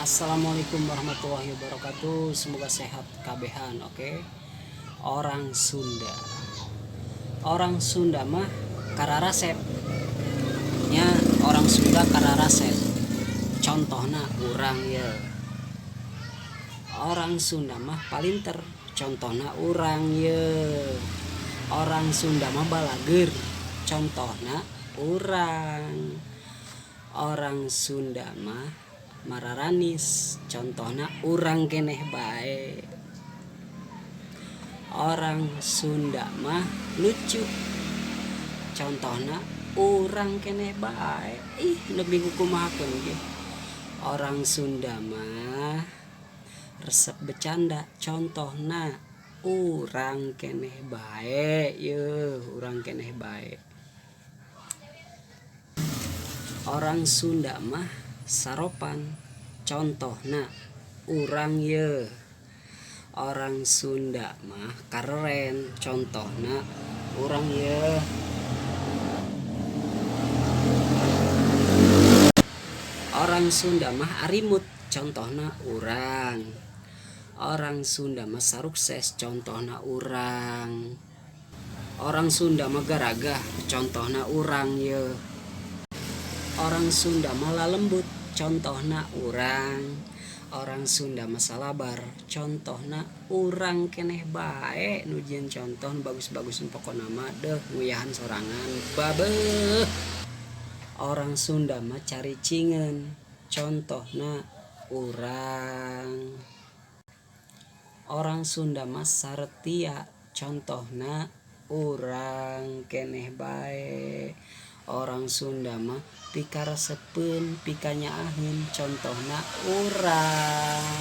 Assalamualaikum warahmatullahi wabarakatuh. Semoga sehat kabehan. Oke. Orang Sunda. Orang Sunda mah kararasep. Nya orang Sunda kararasep. Contohna urang ya. Orang Sunda mah palinter. Contohna urang ya. Orang Sunda mah balager. Contohna urang. Orang Sunda mah mararanis, contohna urang keneh bae. Orang Sunda mah lucu, contohna urang keneh bae. Neuk dikukumahakeun ge. Orang Sunda mah resep bercanda, contohna urang keneh bae. Urang keneh bae. Orang Sunda mah saropan, contohna urang ye. Orang Sunda mah keren, contohna urang ye. Orang Sunda mah arimut, contohna urang. Orang Sunda mah sarukses, contohna urang. Orang Sunda mah garagah, contohna urang ye. Orang Sunda mah lalembut, contohna urang. Orang Sunda mah salabar, contohna urang keneh bae. Nujieun contoh bagus-bagus pokona mah deuh nguyahan sorangan babeuh. Orang Sunda mah caricingeun, contohna urang. Orang Sunda mah saretia, contohna urang keneh bae. Orang Sunda mah pikaresepeun, pikanyaaheun, contohna urang.